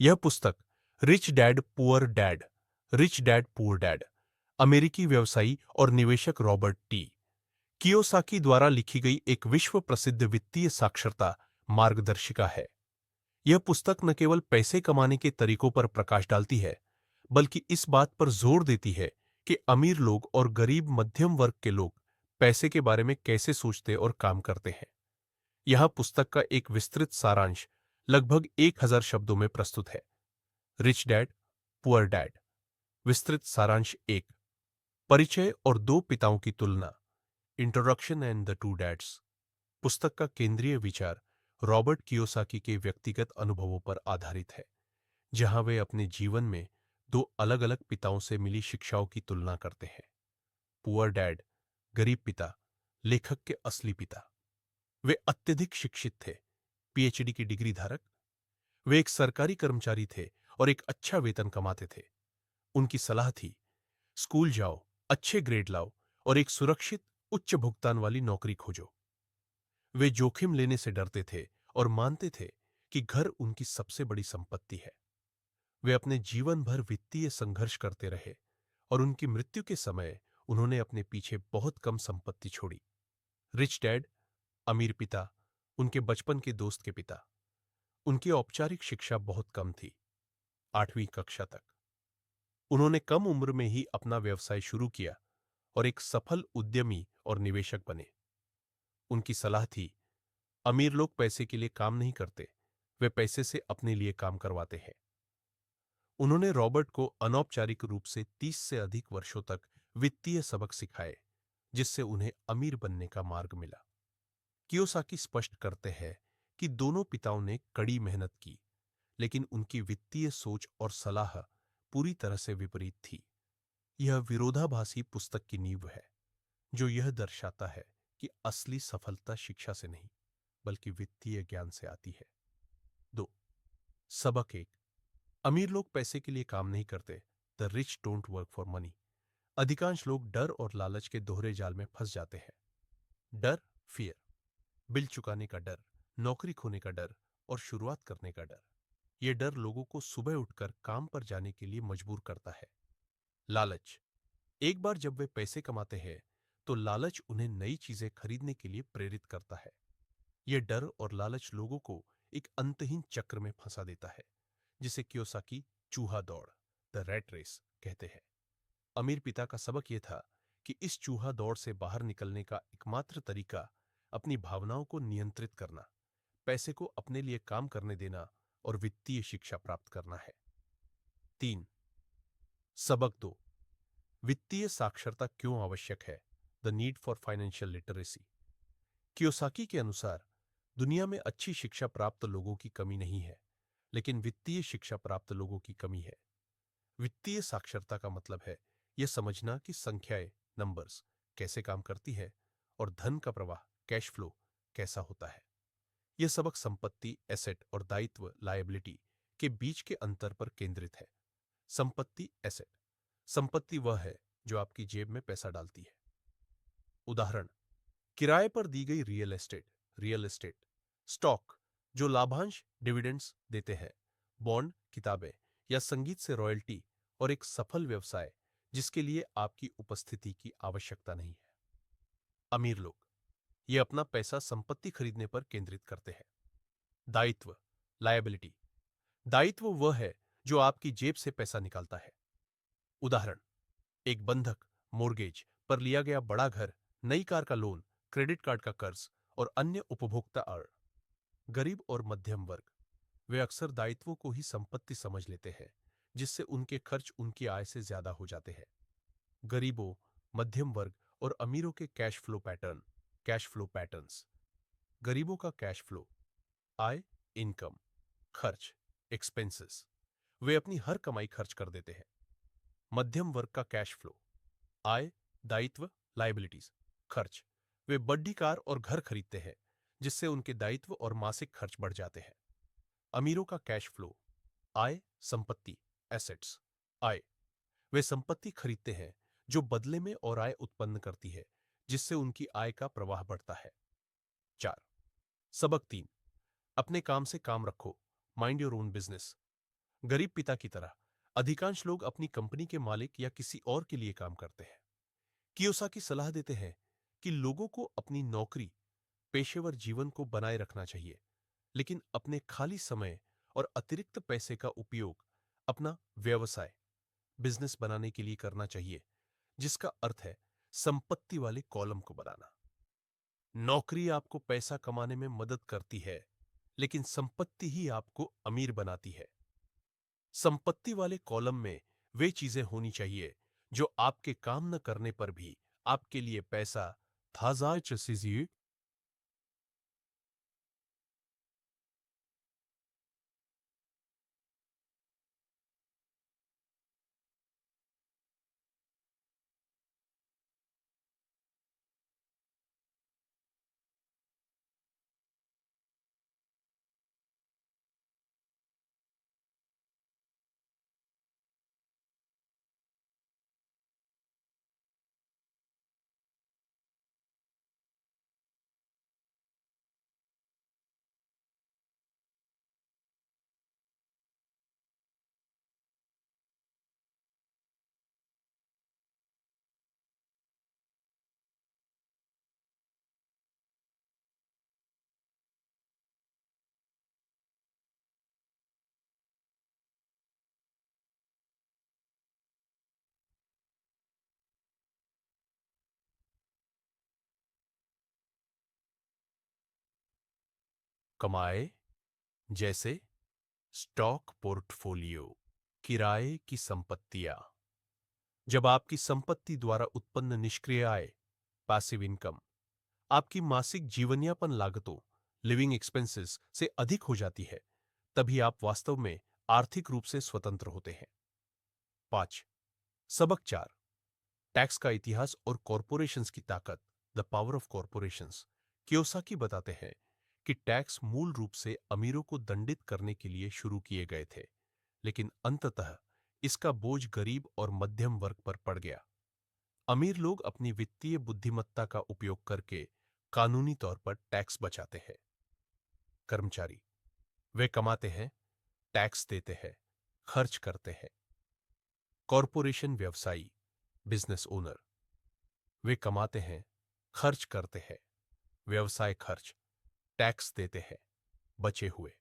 यह पुस्तक rich dad poor dad अमेरिकी व्यवसायी और निवेशक रॉबर्ट टी कियोसाकी द्वारा लिखी गई एक विश्व प्रसिद्ध वित्तीय साक्षरता मार्गदर्शिका है। यह पुस्तक न केवल पैसे कमाने के तरीकों पर प्रकाश डालती है, बल्कि इस बात पर जोर देती है कि अमीर लोग और गरीब मध्यम वर्ग के लोग पैसे के बारे में कैसे सोचते और काम करते हैं। यह पुस्तक का एक विस्तृत सारांश लगभग 1000 शब्दों में प्रस्तुत है। रिच डैड पुअर डैड विस्तृत सारांश एक, परिचय और दो पिताओं की तुलना, introduction and the two dads. पुस्तक का केंद्रीय विचार रॉबर्ट कियोसाकी के व्यक्तिगत अनुभवों पर आधारित है, जहां वे अपने जीवन में दो अलग-अलग पिताओं से मिली शिक्षाओं की तुलना करते हैं। पुअर डैड, गरीब पिता, लेखक के असली पिता। वे अत्यधिक शिक्षित थे, पीएचडी की डिग्री धारक। वे एक सरकारी कर्मचारी थे और एक अच्छा वेतन कमाते थे। उनकी सलाह थी, स्कूल जाओ, अच्छे ग्रेड लाओ और एक सुरक्षित उच्च भुगतान वाली नौकरी खोजो। वे जोखिम लेने से डरते थे और मानते थे कि घर उनकी सबसे बड़ी संपत्ति है। वे अपने जीवन भर वित्तीय संघर्ष करते रहे और उनकी मृत्यु के समय उन्होंने अपने पीछे बहुत कम संपत्ति छोड़ी। रिच डैड, अमीर पिता, उनके बचपन के दोस्त के पिता। उनकी औपचारिक शिक्षा बहुत कम थी, 8वीं कक्षा तक। उन्होंने कम उम्र में ही अपना व्यवसाय शुरू किया और एक सफल उद्यमी और निवेशक बने। उनकी सलाह थी, अमीर लोग पैसे के लिए काम नहीं करते, वे पैसे से अपने लिए काम करवाते हैं। उन्होंने रॉबर्ट को अनौपचारिक रूप से 30 से अधिक वर्षों तक वित्तीय सबक सिखाए, जिससे उन्हें अमीर बनने का मार्ग मिला। कियोसाकी स्पष्ट करते हैं कि दोनों पिताओं ने कड़ी मेहनत की, लेकिन उनकी वित्तीय सोच और सलाह पूरी तरह से विपरीत थी। यह विरोधाभासी पुस्तक की नींव है, जो यह दर्शाता है कि असली सफलता शिक्षा से नहीं, बल्कि वित्तीय ज्ञान से आती है। 2. सबक 1, अमीर लोग पैसे के लिए काम नहीं करते। The rich don't work for money. अधिकांश लोग डर और लालच के दोहरे जाल में फंस जाते हैं। डर, फियर, बिल चुकाने का डर, नौकरी खोने का डर और शुरुआत करने का डर। यह डर लोगों को सुबह उठकर काम पर जाने के लिए मजबूर करता है। लालच, एक बार जब वे पैसे कमाते हैं तो लालच उन्हें नई चीजें खरीदने के लिए प्रेरित करता है। यह डर और लालच लोगों को एक अंतहीन चक्र में फंसा देता है, जिसे कियोसाकी चूहा दौड़, द रैट रेस कहते हैं। अमीर पिता का सबक यह था कि इस चूहा दौड़ से बाहर निकलने का एकमात्र तरीका अपनी भावनाओं को नियंत्रित करना, पैसे को अपने लिए काम करने देना और वित्तीय शिक्षा प्राप्त करना है। 3. सबक 2, वित्तीय साक्षरता क्यों आवश्यक है, the need for financial literacy. Kiyosaki के अनुसार दुनिया में अच्छी शिक्षा प्राप्त लोगों की कमी नहीं है, लेकिन वित्तीय शिक्षा प्राप्त लोगों की कमी है। वित्तीय साक्षरता का मतलब है यह समझना कि संख्याएं, नंबर्स, कैसे काम करती है और धन का प्रवाह, कैश फ्लो, कैसा होता है। यह सबक संपत्ति, एसेट और दायित्व, लायबिलिटी के बीच के अंतर पर केंद्रित है। संपत्ति, एसेट। संपत्ति वह है जो आपकी जेब में पैसा डालती है। उदाहरण, किराए पर दी गई रियल एस्टेट, स्टॉक जो लाभांश, डिविडेंड्स देते हैं, बॉन्ड, किताबें या संगीत से रॉयल्टी, और एक सफल व्यवसाय जिसके लिए आपकी उपस्थिति की आवश्यकता नहीं है। अमीर लोग ये अपना पैसा संपत्ति खरीदने पर केंद्रित करते हैं। दायित्व, लायबिलिटी। दायित्व वह है जो आपकी जेब से पैसा निकालता है। उदाहरण, एक बंधक, मोर्गेज पर लिया गया बड़ा घर, नई कार का लोन, क्रेडिट कार्ड का कर्ज और अन्य उपभोक्ता आय। गरीब और मध्यम वर्ग, वे अक्सर दायित्वों को ही संपत्ति समझ लेते हैं, जिससे उनके खर्च उनकी आय से ज्यादा हो जाते हैं। गरीबों, मध्यम वर्ग और अमीरों के कैश फ्लो पैटर्न्स। गरीबों का कैश फ्लो, आय, इनकम, खर्च, एक्सपेंसेस, वे अपनी हर कमाई खर्च कर देते हैं। मध्यम वर्ग का कैश फ्लो, आय, दायित्व, लायबिलिटीज, खर्च, वे बड़ी कार और घर खरीदते हैं, जिससे उनके दायित्व और मासिक खर्च बढ़ जाते हैं। अमीरों का कैश फ्लो, आय, संपत्ति, एसेट्स, आय, वे संपत्ति खरीदते हैं जो बदले में और आय उत्पन्न करती है, जिससे उनकी आय का प्रवाह बढ़ता है। 4. सबक 3, अपने काम से काम रखो, माइंड योर ओन बिजनेस। गरीब पिता की तरह अधिकांश लोग अपनी कंपनी के मालिक या किसी और के लिए काम करते हैं। कियोसाकी सलाह देते हैं कि लोगों को अपनी नौकरी, पेशेवर जीवन को बनाए रखना चाहिए, लेकिन अपने खाली समय और अतिरिक्त पैसे का उपयोग अपना व्यवसाय, बिजनेस बनाने के लिए करना चाहिए, जिसका अर्थ है संपत्ति वाले कॉलम को बनाना। नौकरी आपको पैसा कमाने में मदद करती है, लेकिन संपत्ति ही आपको अमीर बनाती है। संपत्ति वाले कॉलम में वे चीजें होनी चाहिए जो आपके काम न करने पर भी आपके लिए पैसा ताजा चीजें कमाए, जैसे स्टॉक पोर्टफोलियो, किराए की संपत्तियां। जब आपकी संपत्ति द्वारा उत्पन्न निष्क्रिय आय, पैसिव इनकम, आपकी मासिक जीवनयापन लागतों, लिविंग एक्सपेंसेस से अधिक हो जाती है, तभी आप वास्तव में आर्थिक रूप से स्वतंत्र होते हैं। 5। सबक 4, टैक्स का इतिहास और कॉरपोरेशंस की ताकत, the power of corporations. Kiyosaki बताते हैं कि टैक्स मूल रूप से अमीरों को दंडित करने के लिए शुरू किए गए थे, लेकिन अंततः इसका बोझ गरीब और मध्यम वर्ग पर पड़ गया। अमीर लोग अपनी वित्तीय बुद्धिमत्ता का उपयोग करके कानूनी तौर पर टैक्स बचाते हैं। कर्मचारी, वे कमाते हैं, टैक्स देते हैं, खर्च करते हैं। कॉरपोरेशन व्यवसायी, बिजनेस ओनर, वे कमाते हैं, खर्च करते हैं, व्यवसाय खर्च, टैक्स देते हैं, बचे हुए।